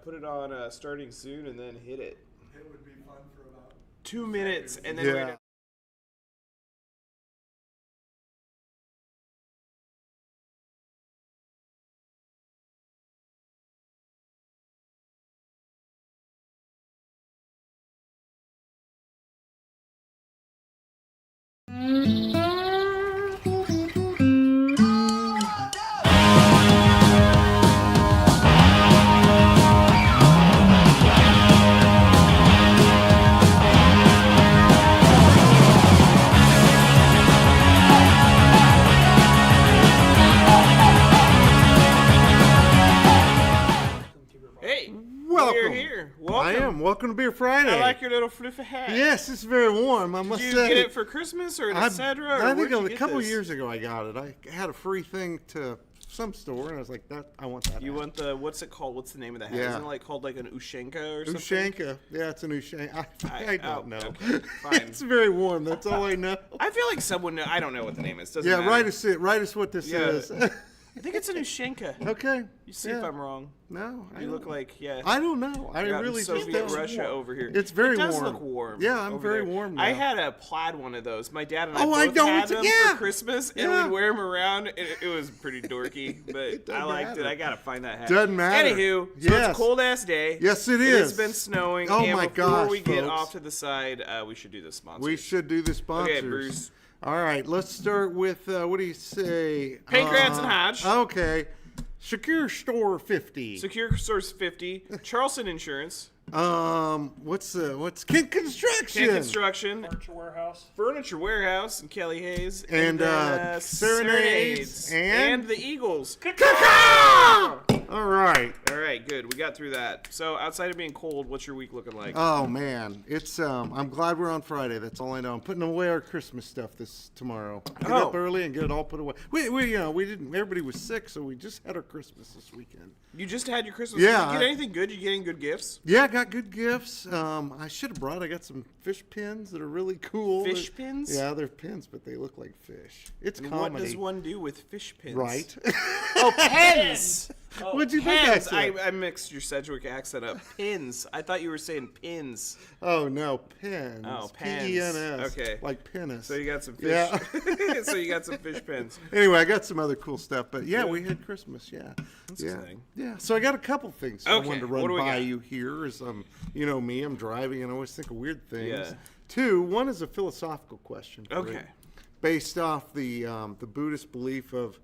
put it on starting soon and then hit it. It would be fun for about 2 minutes and then Yeah. Hey, Welcome. you're here. Welcome. I am. Welcome to Beer Friday. I like your little fluffy hat. Yes, it's very warm. I must Did you say. get it for Christmas or etc.? I think a couple years ago I got it. I had a free thing to some store, and I was like, "That I want that." You hat. want the what's it called? What's the name of the hat? Yeah. Isn't it like called like an Ushanka or something? Ushanka? Yeah, it's an Ushanka. I don't know. okay, fine. It's very warm. That's all I know. I feel like someone. I don't know what the name is. Doesn't Yeah, matter. write us what this Yeah. is. I think it's an Ushanka. Okay. You see if Yeah. I'm wrong. No, I You don't look know. like I don't know. I You're out in really just Soviet don't. Russia over here. It's very It does warm. look warm. Yeah, I'm over very there. warm I now. had a plaid one of those. My dad and I Oh, I both know, had it's- them yeah. for Christmas, and Yeah. we'd wear them around. It was pretty dorky, but doesn't I liked matter. it. I gotta find that hat. Doesn't matter. Anywho, so it's Yes. a cold ass day. Yes, it It's is. been snowing. Oh and my before gosh, we get folks. off to the side, we should do the sponsor. We should do the sponsors. Okay, Bruce. All right, let's start with what do you say? Pancreas and Hodge. Okay, Secure Store 50. Secure Source 50, Charleston Insurance, What's Kent Construction? Kent Construction, Furniture Warehouse. Furniture Warehouse, and Kelly Hayes, And, then, Serenades, and- the Eagles. All right. All right, good. We got through that. So outside of being cold, what's your week looking like? Oh man, it's I'm glad we're on Friday. That's all I know. I'm putting away our Christmas stuff tomorrow. Get Oh. up early and get it all put away. We we didn't. Everybody was sick, so we just had our Christmas this weekend. You just had your Christmas. Yeah, Did you I- get anything good? You getting good gifts? Yeah, I got good gifts. I should have brought. I got some fish pins that are really cool. Fish pins? Yeah, they're pins, but they look like fish. It's And comedy. what does one do with fish pins? Right. Oh, pens. What'd you think I Pens. said? I mixed your Sedgwick accent up. Pins. I thought you were saying pins. Oh no, pens. Oh, pens. P-E-N-S. Okay. Like penis. So you got some fish. Yeah. So you got some fish pins. Anyway, I got some other cool stuff, but yeah, we had Christmas. Yeah, That's yeah, exciting. yeah. So I got a couple things I Okay, wanted to what run do we by got? you here. As you know me, I'm driving and I always think of weird things. Yeah. Two, one is a philosophical question. for you, Okay. based off the Buddhist belief of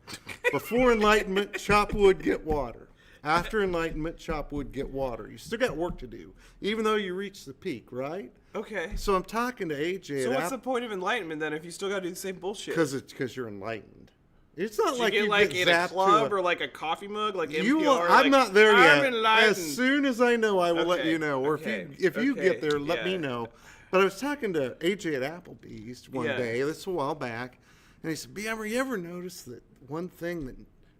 before enlightenment, chop wood, get water. After enlightenment, chop wood, get water. You still got work to do, even though you reach the peak, right? Okay. So I'm talking to AJ. So what's the point of enlightenment then if you still got to do the same bullshit? Because you're enlightened. It's not Did like you get like in a zapped to club or like a coffee mug, like NPR? You will, I'm like, not there I'm yet. enlightened. As soon as I know, I will let Okay, you know. Or okay, if you okay, get there, let me yeah. know. But I was talking to AJ at Applebee's one Yeah. day. This was a while back, and he said, you ever notice that one thing that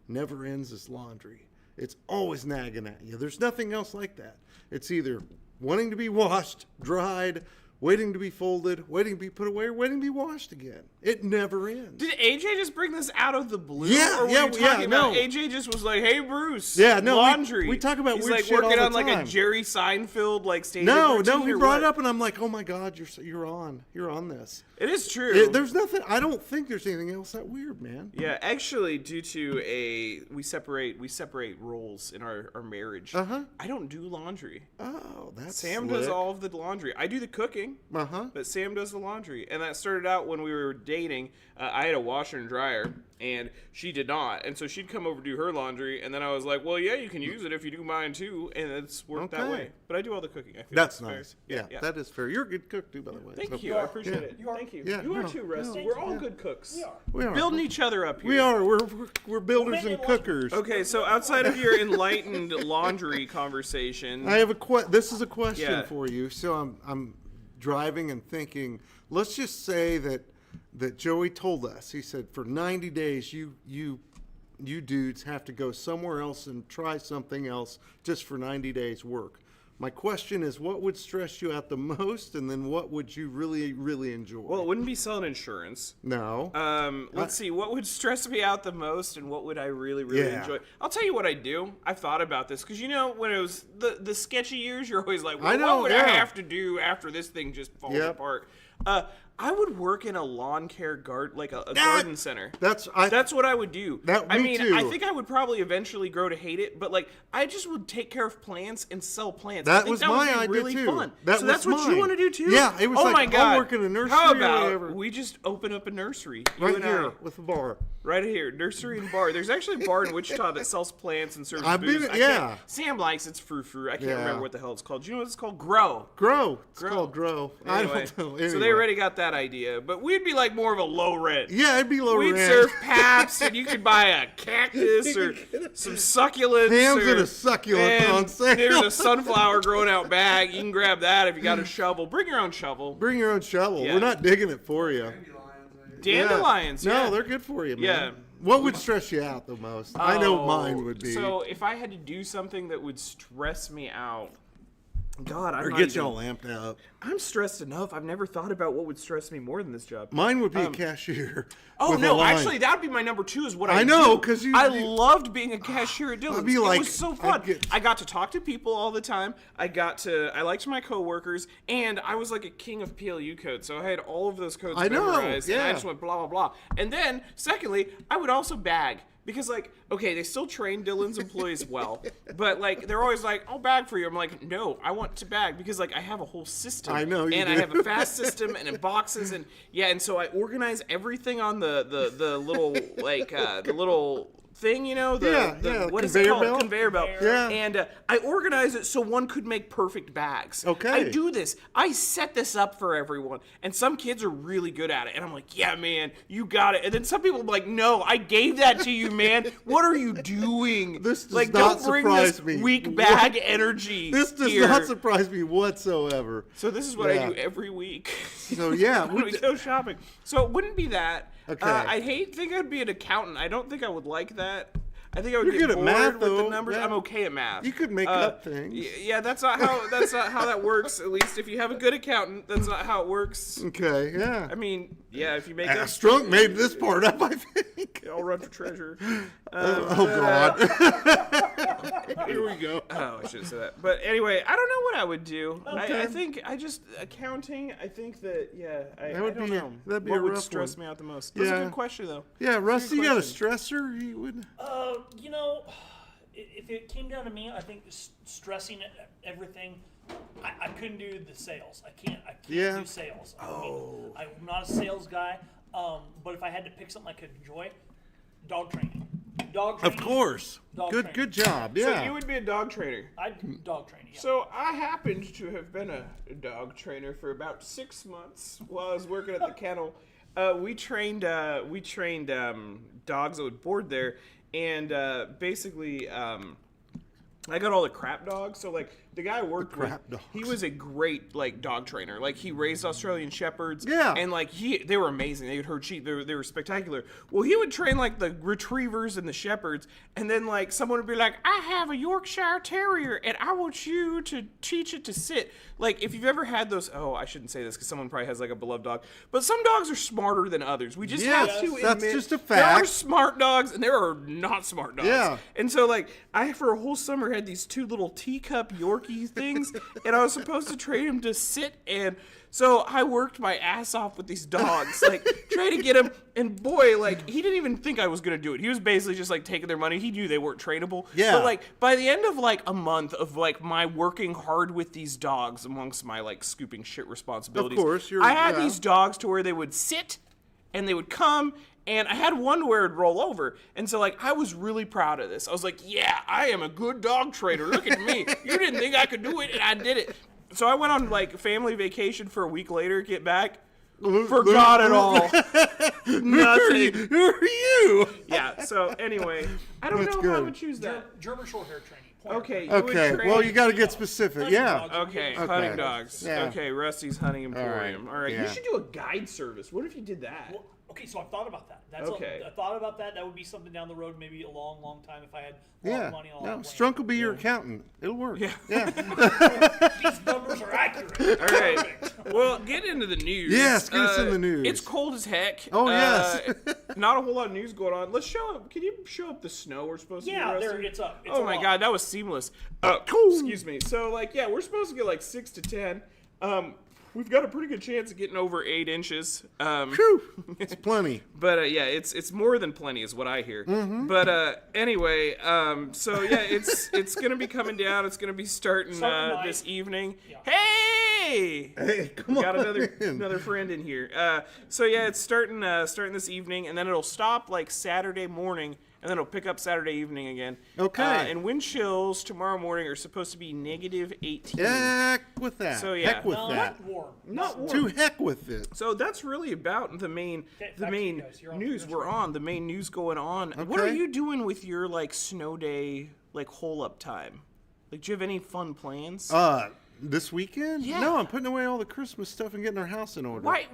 never ends is laundry? It's always nagging at you. There's nothing else like that. It's either wanting to be washed, dried, waiting to be folded, waiting to be put away, or waiting to be washed again. It never ends. Did AJ just bring this out of the blue? Yeah, or were yeah, you talking about no. AJ just was like, "Hey Bruce, Yeah, no, laundry." we talk about He's weird like shit all working the on like a time. Jerry Seinfeld like stage. No, routine he or brought what? it up, and I'm like, oh my God, you're on this. It is true. There's nothing. I don't think there's anything else that weird, man. Yeah, actually, due to we separate roles in our marriage. Uh-huh. I don't do laundry. Oh, that's Sam slick. does all of the laundry. I do the cooking. Uh-huh. But Sam does the laundry. And that started out when we were dating. I had a washer and dryer, and she did not. And so she'd come over to do her laundry, and then I was like, well, yeah, you can use it if you do mine too. And it's worked that Okay. way. But I do all the cooking. I feel That's fair. nice. Yeah, yeah. that is fair. You're a good cook too, by the way. Thank So- you. I appreciate Yeah. it. You are. Thank you. Yeah, you are no, too, Rusty. no, We're all yeah. good cooks. We are. We are. Building each other up here. We are. We're builders and cookers. Okay, so outside of your enlightened laundry conversation, I have this is a question Yeah. for you. So I'm driving and thinking. Let's just say that Joey told us. He said for 90 days you dudes have to go somewhere else and try something else just for 90 days work. My question is, what would stress you out the most, and then what would you really, really enjoy? Well, it wouldn't be selling insurance. no. Let's see. What would stress me out the most, and what would I really, really Yeah. enjoy? I'll tell you what I do. I've thought about this because when it was the sketchy years, you're always like, well, I know, what would I yeah. have to do after this thing just falls Yep. apart? I would work in a lawn care like a garden center. That's What I would do. I me mean, too. I think I would probably eventually grow to hate it, but like I just would take care of plants and sell plants. I That think was that my would be idea really too. fun. That So was that's what mine. you want to do too? Yeah, it was oh like, my I'll God. work in a nursery How or about whatever. we just open up a nursery? You right and here I. with the bar. Right here, nursery and bar. There's actually a bar in Wichita that sells plants and serves I've booze. been- I yeah. can't- Sam likes it's frou. I can't Yeah. remember what the hell it's called. Do you know what it's called? Grow. Grow. It's Grow. called Grow. Anyway, I don't know. Anyway. So they already got that idea, but we'd be like more of a low rent. Yeah, it'd be lower We'd rent. serve Paps, and you could buy a cactus or some succulents. Hams or, and a succulent and on sale. There's a sunflower growing out back. You can grab that if you got a shovel. Bring your own shovel. Bring your own shovel. Yeah. We're not digging it for you. Dandelions, Dandelions. Yeah. Yeah. No, they're good for you, man. Yeah. What would stress you out the most? I know what mine would be. So if I had to do something that would stress me out, God, or get y'all lamped out. I'm stressed enough. I've never thought about what would stress me more than this job. Mine would be a cashier. Oh with a no, line. actually, that would be my number 2. Is what I know, do. 'cause I you- loved being a cashier at Dillon's. be It like- was so fun. I'd get- I got to talk to people all the time. I liked my coworkers, and I was like a king of PLU codes. So I had all of those codes I know, memorized. And I yeah. just went blah blah blah. And then, secondly, I would also bag. Because, like, okay, they still train Dillon's employees well, but, like, they're always like, I'll bag for you. I'm like, no, I want to bag because, like, I have a whole system. I know you And do. I have a fast system and in boxes and, yeah, and so I organize everything on the little, like, the little thing, you know? Yeah, What is conveyor it called? belt? Conveyor belt. Yeah. And I organize it so one could make perfect bags. Okay. I do this. I set this up for everyone. And some kids are really good at it. And I'm like, yeah, man, you got it. And then some people are like, no, I gave that to you, man. What are you doing? This does like, not don't bring surprise this me. weak bag energy This does here. not surprise me whatsoever. So this is what I Yeah. do every week. So yeah, when we go shopping. So it wouldn't be that. Okay. I think I'd be an accountant. I don't think I would like that. I think I would You're get good at bored math, with the though. numbers. Yeah. I'm okay at math. You could make up things. Yeah, that's not how that works. At least if you have a good accountant, that's not how it works. Okay, yeah. I mean, yeah, if you make up, Strunk made this part up, I think. I'll run for treasurer. Oh God. Here we go. Oh, I should have said that. But anyway, I don't know what I would do. I think accounting. I think that I would don't be- know. that'd be what a would rough stress one. me out the most? That's a Yeah. good question though. Yeah, Rusty, you got a question. stressor? You would. You know, if it came down to me, I think stressing everything, I couldn't do the sales. I can't Yeah. do sales. I'm not a sales guy. But if I had to pick something I could enjoy, dog training. Dog training. Of course. Dog Good training. good job. So Yeah. you would be a dog trainer. I'd do dog training. Yeah. So I happened to have been a dog trainer for about 6 months while I was working at the kennel. We trained dogs that would board there, and basically I got all the crap dogs. So like the guy I worked with, crap dogs. he was a great like dog trainer. Like he raised Australian shepherds. Yeah. And like they were amazing. They could herd sheep. They were spectacular. Well, he would train like the retrievers and the shepherds, and then like someone would be like, "I have a Yorkshire Terrier, and I want you to teach it to sit." Like if you've ever had those, I shouldn't say this because someone probably has like a beloved dog, but some dogs are smarter than others. We just Yes, have to that's admit just a there are fact. smart dogs and there are not smart dogs. Yeah. And so like I for a whole summer had these 2 little teacup Yorkie things, and I was supposed to train him to sit, and so I worked my ass off with these dogs, like trying to get him. And boy, like he didn't even think I was gonna do it. He was basically just like taking their money. He knew they weren't trainable. Yeah. But like by the end of like a month of like my working hard with these dogs, amongst my like scooping shit responsibilities, Of course, I had yeah. these dogs to where they would sit and they would come. And I had one where it'd roll over. And so, like, I was really proud of this. I was like, yeah, I am a good dog trainer. Look at me. You didn't think I could do it, and I did it. So I went on, like, family vacation for a week later, get back. Forgot it all. Nothing. Who are you? Yeah, so anyway, I don't That's know how I good. would choose that. German short hair training. Pointer. Okay, you Okay. would train... Well, you got to get specific. Yeah. Okay, hunting dogs. Yeah. Okay, Rusty's Hunting Emporium. All right, Yeah. you should do a guide service. What if you did that? Okay, so I've thought about that. That's Okay. I thought about that. That would be something down the road, maybe a long, long time if I had a lot Yeah. of money. And a lot No, of land. Strunk will be your accountant. It'll work. Yeah. These numbers are accurate. All right. Well, get into the news. Yes, get us in the news. It's cold as heck. Oh, yes. Not a whole lot of news going on. Let's show up. Can you show up the snow we're supposed to Yeah, get? there Rusty? it's up. It's Oh a my lot. god, that was seamless. Excuse me. So like, yeah, we're supposed to get like 6 to 10. We've got a pretty good chance of getting over 8 inches. Whew, it's plenty. But yeah, it's more than plenty is what I hear. Mm-hmm. But anyway, so yeah, it's gonna be coming down. It's gonna be starting Tonight. this evening. Yeah. Hey, Hey, come got on. another friend in here. So yeah, it's starting this evening, and then it'll stop like Saturday morning, and then it'll pick up Saturday evening again. Okay. And wind chills tomorrow morning are supposed to be negative 18. Heck with that. So, yeah. Heck with No, that. not warm. Not warm. To heck with it. So that's really about the main Okay, back to you guys. You're on news the we're on, the main news going on. What Okay. are you doing with your like snow day like hole up time? Like, do you have any fun plans? This weekend? Yeah. No, I'm putting away all the Christmas stuff and getting our house in order. Why?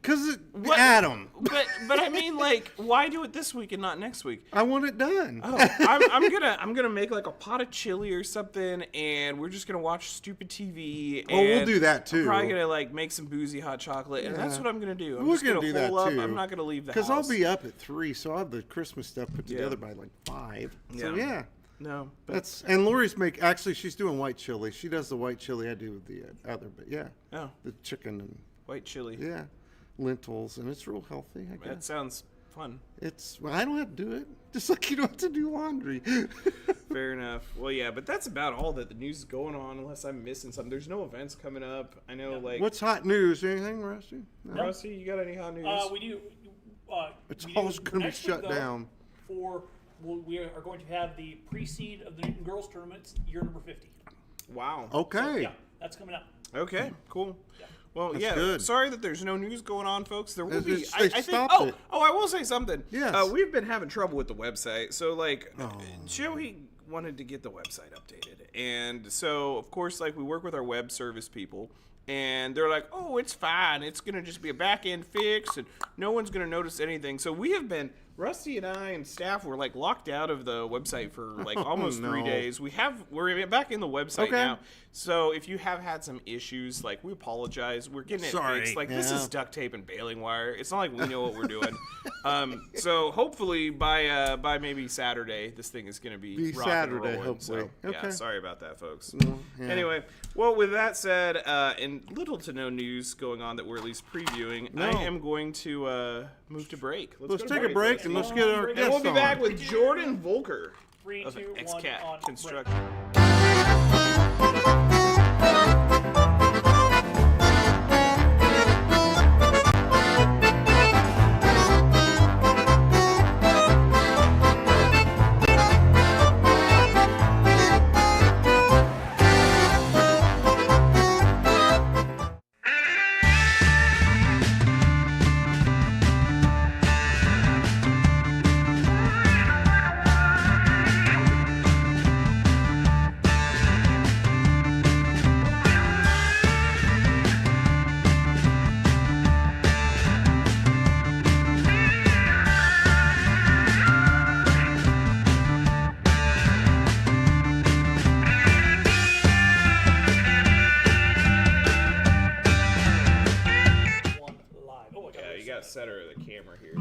Because What- Adam, But I mean, like, why do it this week and not next week? I want it done. Oh, I'm gonna make like a pot of chili or something, and we're just gonna watch stupid TV. Oh, we'll and do that, too. I'm probably gonna like make some boozy hot chocolate, and that's what I'm gonna do. I'm We're just gonna do that hole up. too. I'm not gonna leave the house. Because I'll be up at 3, so I'll have the Christmas stuff put together by like 5. So Yeah. yeah. No, but That's and Lori's actually she's doing white chili. She does the white chili. I do the other, but yeah, oh, the chicken and white chili. yeah, lentils, and it's real healthy. I That guess sounds fun. well, I don't have to do it, just like you don't have to do laundry. Fair enough. Well, yeah, but that's about all that the news is going on, unless I'm missing something. There's no events coming up. I know, like, What's hot news? Anything, Rusty? No. Rusty, you got any hot news? We do. It's we all do going to be next week, shut though, down. We are going to have the pre-seed of the Newton Girls Tournament, year number 50. Wow. Okay. Yeah, that's coming up. Okay, cool. Yeah. Well, That's yeah. good. Sorry that there's no news going on, folks. There will They be. just- I they think. stopped Oh, it. I will say something. Yes. We've been having trouble with the website. So, like, Oh. Joey wanted to get the website updated, and so of course, like, we work with our web service people, and they're like, "Oh, it's fine. It's gonna just be a back end fix, and no one's gonna notice anything." So we have been. Rusty and I and staff were like locked out of the website for like almost 3 no. days. We're back in the website Okay. now. So if you have had some issues, like, we apologize. We're getting it Sorry. fixed. Like, this Yeah. is duct tape and baling wire. It's not like we know what we're doing. So hopefully by maybe Saturday, this thing is going to be Be rocking Saturday, and rolling. hopefully. So, yeah, Okay. sorry about that, folks. Yeah. Anyway, well, with that said, and little to no news going on that we're at least previewing, No. I am going to move to break. Let's go take to a break folks. and let's get our And And we'll guests be on. back with Jordan Volker 3, of 2, 1 XCAT on Construction. One live. Oh, I got Yeah, it. you got to center the camera here.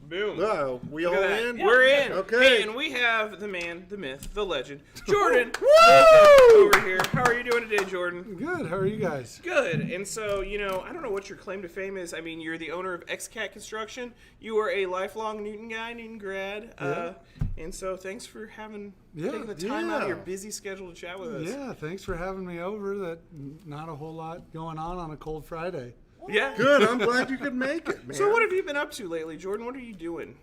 Boom. Oh, we all Look at that. in? Yeah. We're in. Okay. Hey, and we have the man, the myth, the legend, Jordan. Woo! Over here. How are you doing today, Jordan? Good. How are you guys? Good. And so, I don't know what your claim to fame is. I mean, you're the owner of XCAT Construction. You are a lifelong Newton guy, Newton grad. And so, thanks for taking the time out of your yeah. busy schedule to chat with us. Yeah. Thanks for having me over. That not a whole lot going on a cold Friday. Yeah. Good. I'm glad you could make it, man. So, what have you been up to lately, Jordan? What are you doing?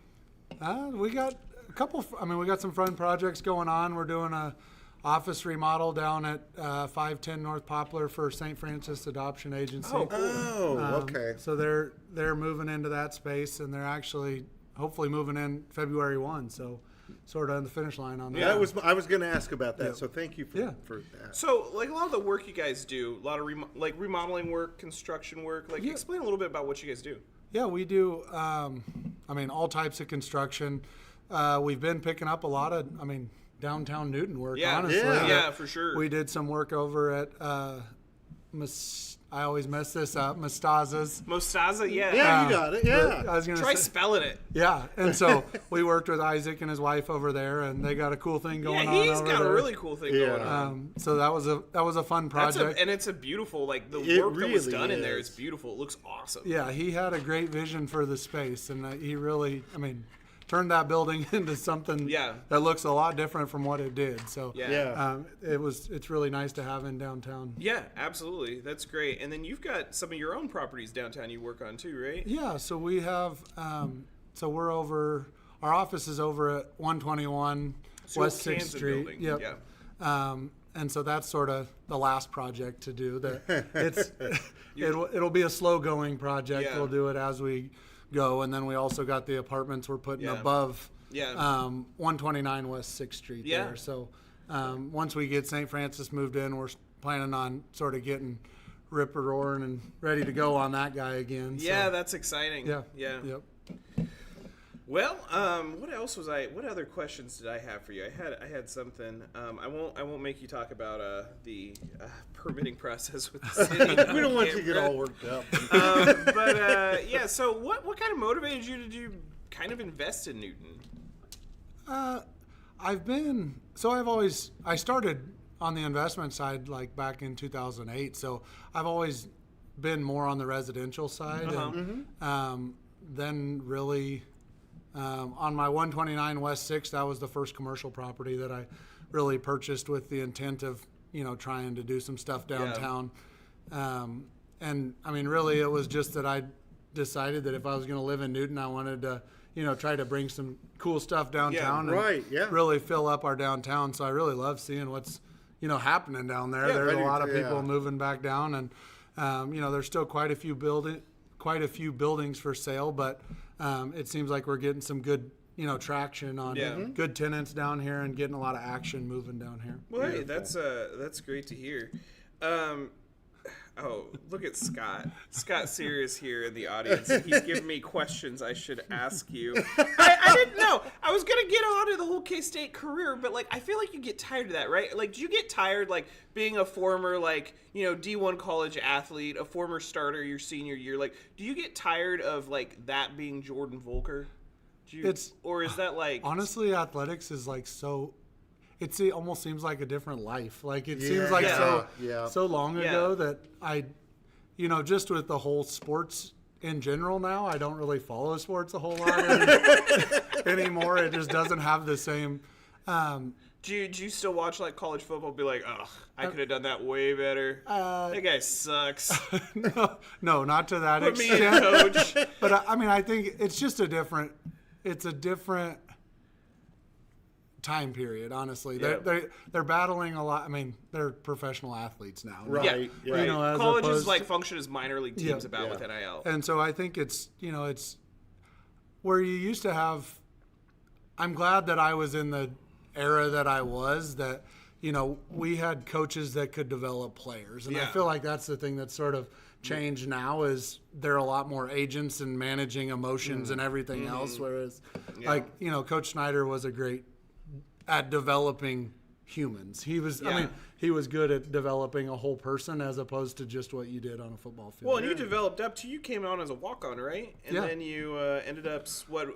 We got a couple. We got some fun projects going on. We're doing a office remodel down at 510 North Poplar for St. Francis Adoption Agency. Oh, cool. Oh, okay. So they're moving into that space, and they're actually hopefully moving in February 1. So sort of on the finish line on that. I was going to ask about that, Yeah. so thank you for that. So, like, a lot of the work you guys do, a lot of remodeling work, construction work. Like, Yeah. explain a little bit about what you guys do. Yeah, we do. I mean, all types of construction. We've been picking up a lot of, I mean, downtown Newton work. Yeah, honestly, yeah, for sure. We did some work over at I always mess this up. Mostaza's. Mostaza, yeah. Yeah, you got it. Yeah. I was gonna Try say, spelling it. yeah, and so we worked with Isaac and his wife over there, and they got a cool thing going on. Yeah, he's over got there. a really cool thing going on. So that was a fun project. And it's a beautiful, like, the It work that was really done in there is. is beautiful. It looks awesome. Yeah, he had a great vision for the space, and he really, I mean, turned that building into something Yeah. that looks a lot different from what it did. So Yeah. Yeah. it's really nice to have in downtown. Yeah, absolutely. That's great. And then you've got some of your own properties downtown you work on too, right? Yeah, so we have, so we're over, our office is over at 121 It's your West 6th Kansas Street. building. Yep. Yeah. And so that's sort of the last project to do. That it's it'll be a slow going project. Yeah. We'll do it as we go, and then we also got the apartments we're putting Yeah. above Yeah. 129 West 6th Street Yeah. there. So once we get St. Francis moved in, we're planning on sort of getting rip roaring and ready to go on that guy again. Yeah, So, that's exciting. yeah. Yeah. Yep. Well, what other questions did I have for you? I had something. I won't make you talk about the permitting process with the city. We don't want you to get all worked up. But yeah, so what kind of motivated you to kind of invest in Newton? I started on the investment side like back in 2008. So I've always been more on the residential side. And, then really, on my 129 West 6, that was the first commercial property that I really purchased with the intent of, trying to do some stuff downtown. And I mean, really it was just that I decided that if I was going to live in Newton, I wanted to, try to bring some cool stuff downtown and right, yeah. really fill up our downtown. So I really love seeing what's, happening down there. Yeah, There's I a do lot too, of people yeah. moving back down, and there's still quite a few buildings for sale, but it seems like we're getting some good, traction on Yeah. good tenants down here and getting a lot of action moving down here. Well, hey, that's great to hear. Oh, look at Scott. Scott Serious here in the audience. He's giving me questions I should ask you. I didn't know. I was going to get on to the whole K-State career, but, like, I feel like you get tired of that, right? Like, do you get tired, like, being a former, like, D1 college athlete, a former starter your senior year? Like, do you get tired of, like, that being Jordan Volker? Or is that, like... Honestly, athletics is like so... It almost seems like a different life. Like it seems Yeah. like Yeah. so long Yeah. ago that I, just with the whole sports in general now, I don't really follow sports a whole lot anymore. It just doesn't have the same. Do you still watch, like, college football? Be like, ugh, I could have done that way better. That guy sucks. No, not to that Put me in, extent. coach. But I mean, I think it's just a different time period. Honestly, Yeah. they're battling a lot. I mean, they're professional athletes now. Right. Yeah, right. right. as Colleges opposed like to- function as minor league teams Yeah. about Yeah. with NIL. And so I think it's where you used to have. I'm glad that I was in the era that I was, that we had coaches that could develop players, and I Yeah. feel like that's the thing that's sort of changed now is there are a lot more agents and managing emotions and everything else, whereas Coach Snyder was a great at developing humans. He was Yeah. he was good at developing a whole person as opposed to just what you did on a football field. Well, and you developed up to, you came on as a walk-on, right? And Yeah. then you ended up,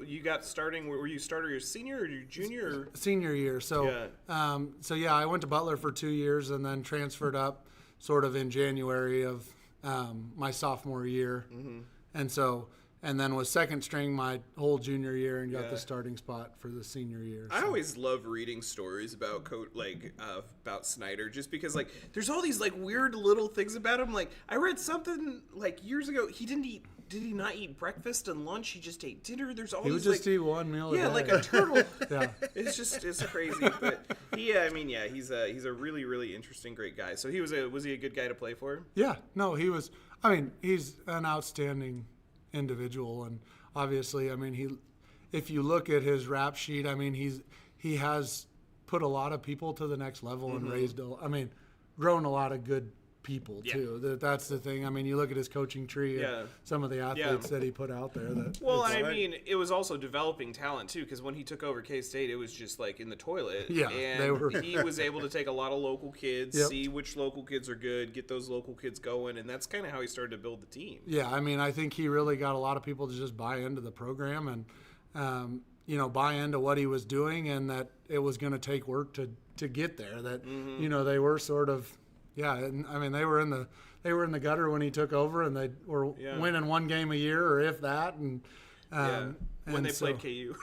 you got starting, were you starter your senior or your junior? Or? Senior year. So, Yeah. I went to Butler for 2 years and then transferred up sort of in January of my sophomore year. And then was second string my whole junior year and got Yeah. the starting spot for the senior year. I always love reading stories about about Snyder, just because like there's all these like weird little things about him. Like I read something like years ago, did he not eat breakfast and lunch? He just ate dinner. There's all He would these just eat one meal a day. like a turtle. Yeah. It's crazy. But he's a really, really interesting, great guy. So was he a good guy to play for? Yeah, no, he was. I mean, he's an outstanding individual, and obviously, I mean, if you look at his rap sheet, I mean, he has put a lot of people to the next level and grown a lot of good people Yeah. too. That's the thing. I mean, you look at his coaching tree Yeah. and some of the athletes that he put out there. That Well, it's- I mean, it was also developing talent too, because when he took over K-State, it was just like in the toilet. Yeah, and they were- he was able to take a lot of local kids, Yep. see which local kids are good, get those local kids going, and that's kind of how he started to build the team. yeah, I mean, I think he really got a lot of people to just buy into the program and, buy into what he was doing, and that it was going to take work to get there. That they were sort of, and, I mean, they were in the gutter when he took over, and they were Yeah. winning one game a year, or if that, and Yeah, when and they so- played KU.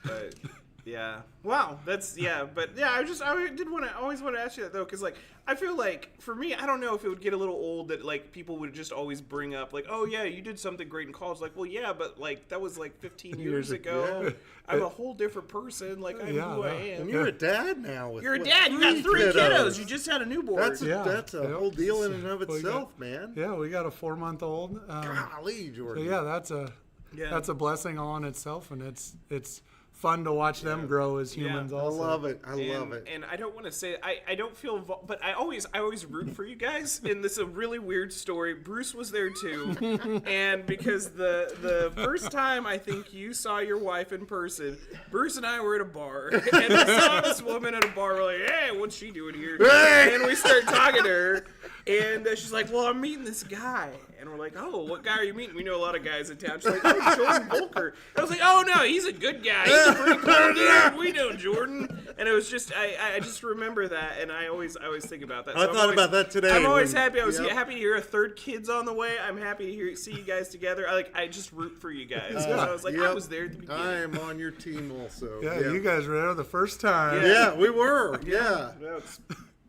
But yeah, wow, that's but yeah, I always want to ask you that though, because like I feel like for me, I don't know if it would get a little old that like people would just always bring up like, oh yeah, you did something great in college. Like, well, yeah, but like that was like 15 years ago. yeah. I'm a whole different person. Like I'm Yeah, who I that- am. And you're a dad now. With, You're a what, dad. You got 3 kiddos. You just had a newborn. That's a, Yeah. that's a Yep. whole deal in and of We got- itself, man. Yeah, we got a 4-month-old. Golly, So Jordan. yeah, that's a blessing all in itself, and it's fun to watch them grow as humans. I Also, love it. I love it. And I don't want to say I don't feel, but I always root for you guys. And this is a really weird story. Bruce was there too, and because the first time I think you saw your wife in person, Bruce and I were at a bar, and we saw this woman at a bar. We're like, hey, what's she doing here? And we start talking to her, and she's like, well, I'm meeting this guy. And we're like, oh, what guy are you meeting? We know a lot of guys in town. She's like, oh, Jordan Volker. I was like, oh, no, he's a good guy. He's a pretty cool dude. We know Jordan. And it was just, I just remember that, and I always think about that. I I'm thought always- about that today I'm always when- happy. I was Yep. happy to hear a third kid's on the way. I'm happy to see you guys together. I just root for you guys. 'Cause I was like, I Yep. was there at the beginning. I am on your team also. yeah, you guys were there the first time. Yeah, we were. Yeah.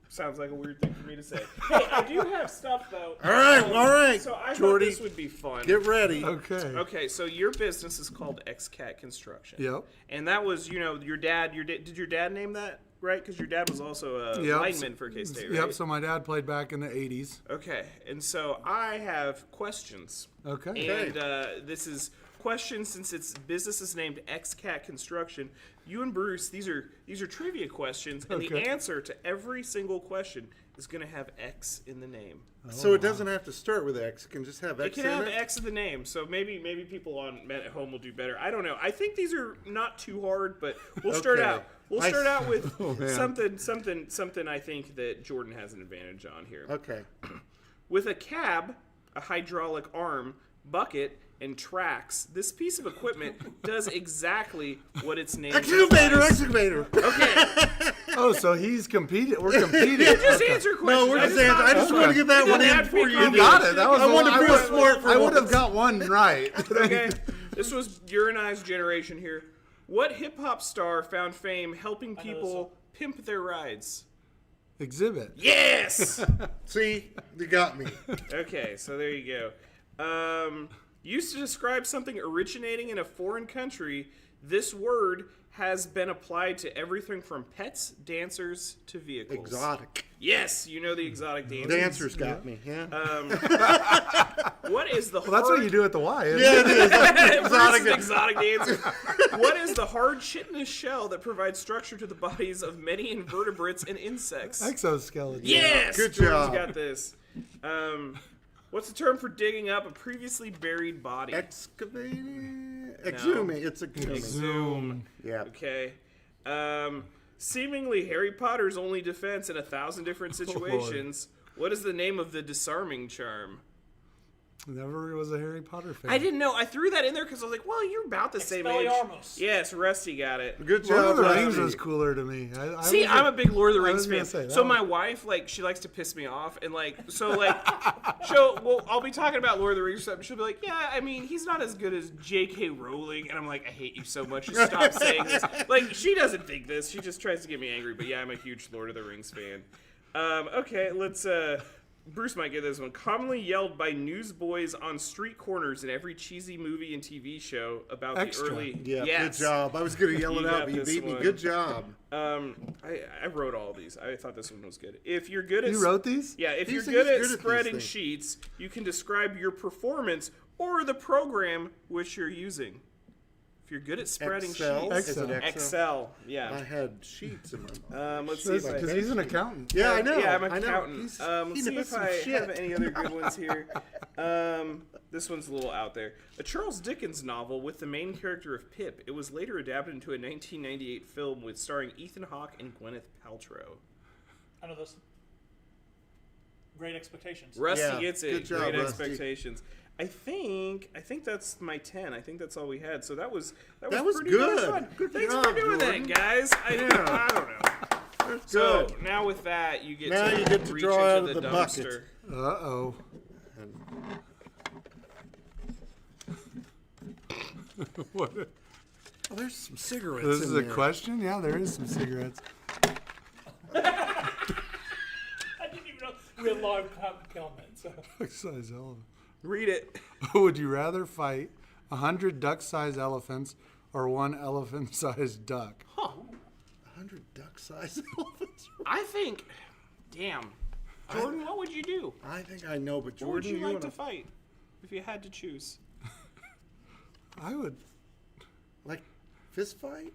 Sounds like a weird thing for me to say. Hey, I do have stuff though. All right. So I thought Jordy, this would be fun. get ready. Okay. Okay, so your business is called XCAT Construction. Yep. And that was, your dad. Did your dad name that right? Because your dad was also a Yep. lineman for K-State, right? Yep. So my dad played back in the '80s. Okay, and so I have questions. Okay. And this is questions since its business is named XCAT Construction. You and Bruce, these are trivia questions, and the Okay. answer to every single question is going to have X in the name. So it doesn't have to start with X. It can just have It X can in have it. X in the name, so maybe people at home will do better. I don't know. I think these are not too hard, but we'll start Okay. out. We'll I- start out with man. something I think that Jordan has an advantage on here. Okay. With a cab, a hydraulic arm, bucket, and tracks, this piece of equipment does exactly what its name Excavator, implies. excavator. Okay, Oh, so he's competing. We're competing. just Okay. answer questions. No, we're just answering. I just thought- want to get that It one doesn't in have to be before you. You do got it. it. That was I the wanted one- to feel smart for I would have once. got one right. Okay, this was your and I's generation here. What hip hop star found fame helping people pimp their rides? Exhibit. Yes. See, you got me. Okay, so there you go. Used to describe something originating in a foreign country, this word has been applied to everything from pets, dancers, to vehicles. Exotic. Yes, you know the exotic dancers. Dancers got me. Yeah. What is the Well, that's what you do at the Y. Isn't Yeah, it? it is. exotic exotic dancer? What is the hard chitinous shell that provides structure to the bodies of many invertebrates and insects? Exoskeleton. Yes, Good Jordan's job. got this. What's the term for digging up a previously buried body? Excavating. Exhuming. It's exhuming. Exhume. Yeah. Okay. Seemingly Harry Potter's only defense in 1,000 different situations. What is the name of the disarming charm? Never was a Harry Potter fan. I didn't know. I threw that in there because I was like, well, you're about the same age. Expelliarmus. Yes, Rusty got it. Good Lord job, of the Rusty. Rings was cooler to me. See, I'm a big Lord of the I Rings was gonna fan. say, that So was- my wife, she likes to piss me off, and I'll be talking about Lord of the Rings or something. She'll be like, yeah, I mean, he's not as good as J.K. Rowling, and I'm like, I hate you so much. Just stop saying this. She doesn't think this. She just tries to get me angry. But yeah, I'm a huge Lord of the Rings fan. Okay, let's. Bruce might get this one. Commonly yelled by newsboys on street corners in every cheesy movie and TV show about Extra. the early. Yeah, Yes. good job. I was going to yell You it got out, but you this beat me. one. Good job. I wrote all these. I thought this one was good. If you're good at You wrote these? yeah, if He's- you're good he's at good at these spreading things. sheets, you can describe your performance or the program which you're using. If you're good at spreading Excel? sheets, Is it Excel? Excel. I Yeah. had sheets in my mind. Let's see if I. Because he's an accountant. Yeah, I know. Yeah, I'm an I know. accountant. He's- Let's he see knows if some I shit. have any other good ones here. This one's a little out there. A Charles Dickens novel with the main character of Pip. It was later adapted into a 1998 film with starring Ethan Hawke and Gwyneth Paltrow. I know this. Great Expectations. Rusty Yeah, gets it. good job, Great Rusty. Expectations. I think that's my 10. I think that's all we had. So that was was pretty good. darn fun. Good Thanks job, for doing Jordan. that, guys. I don't know. That's So good. now with that, you get Now to you get to reach draw into out of the the bucket. dumpster. Uh-oh. What? Oh, there's some cigarettes This in is a there. question? Yeah, there is some cigarettes. I didn't even know we had live comments. So. Duck-sized elephant. Read it. Would you rather fight 100 duck-sized elephants or one elephant-sized duck? 100 duck-sized elephants. I think, damn, Jordan, what would you do? I think I know, but What would Jordan, you like wanna- to fight if you had to choose? I would. like fist fight?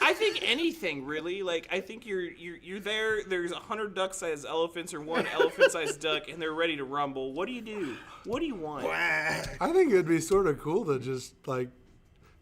I think anything really. Like I think you're there. There's 100 duck-sized elephants or one elephant-sized duck, and they're ready to rumble. What do you do? What do you want? I think it'd be sort of cool to just like,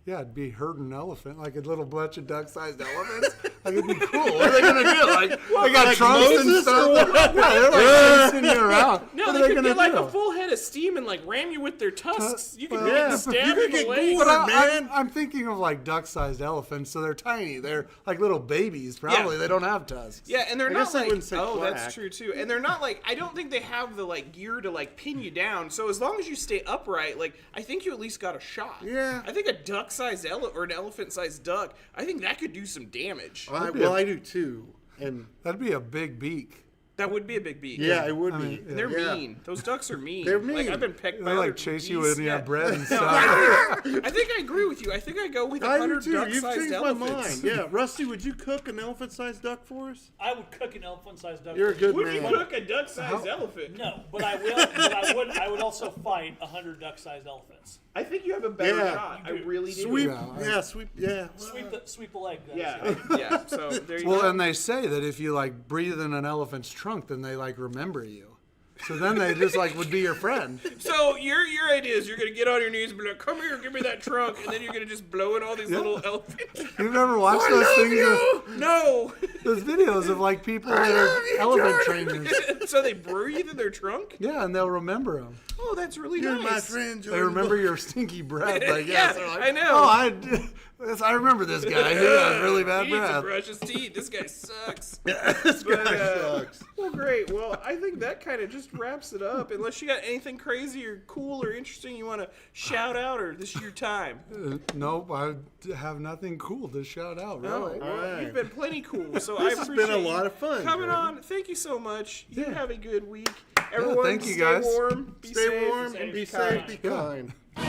yeah, it'd be herding an elephant, like a little bunch of duck-sized elephants. Like it'd be cool. What are they gonna do? Like they got like trunks and Moses stuff. or Yeah, they're like chasing you around. No, what they are they could gonna get like do? a full head of steam and like ram you with their tusks. You could well, get yeah. stabbed You could in the get leg. gored. But man. I'm thinking of like duck-sized elephants, so they're tiny. They're like little babies. Probably Yeah. they don't have tusks. Yeah, and they're I not guess I like. wouldn't say Oh, quack. that's true too. And they're not like. I don't think they have the like gear to like pin you down. So as long as you stay upright, like I think you at least got a shot. Yeah. I think a duck-sized or an elephant-sized duck. I think that could do some damage. I do too. And That'd be a big beak. That would be a big beat. yeah, it would I be. mean, And they're Yeah. mean. Those ducks are mean. They're Like mean. I've been pecked by They like other chase you geese. when you have Yeah. bread and No, stuff. I think I agree with you. I think I go with I do 100 too. You've duck-sized changed my elephants. mind. Yeah, Rusty, would you cook an elephant-sized duck for us? I would cook an elephant-sized duck. You're a good Would you man. cook a duck-sized elephant? No, but I will. But I would also fight 100 duck-sized elephants. I think you have a better Yeah. shot. I You do. really do. Sweep, Yeah, sweep, yeah. Sweep the leg. Guys. Yeah, yeah. So there you Well, go. and they say that if you like breathe in an elephant's trunk, then they like remember you. So then they just like would be your friend. So your idea is you're gonna get on your knees and be like, "Come here, give me that trunk," and then you're gonna just blow in all these little elephants. You've never watched those things? No. Those videos of like people that are elephant trainers. So they breathe in their trunk? Yeah, and they'll remember them. Oh, that's really You're nice. my friend, They Jordan. remember your stinky breath. Like, Yeah, they're like, I know. Oh, I remember this guy. He has really bad He needs to breath. brush his teeth. This guy sucks. This But, guy sucks. Well, great. Well, I think that kind of just wraps it up. Unless you got anything crazy or cool or interesting you want to shout out, or this is your time. Nope, I have nothing cool to shout out. Really. Well, right. you've been plenty cool. So I This has appreciate been a you lot of fun, coming Jordan. on. Thank you so much. You Yeah. have a good week. Everyone, thank you, stay guys. warm. Be Stay safe, warm and be kind. safe, be kind. you.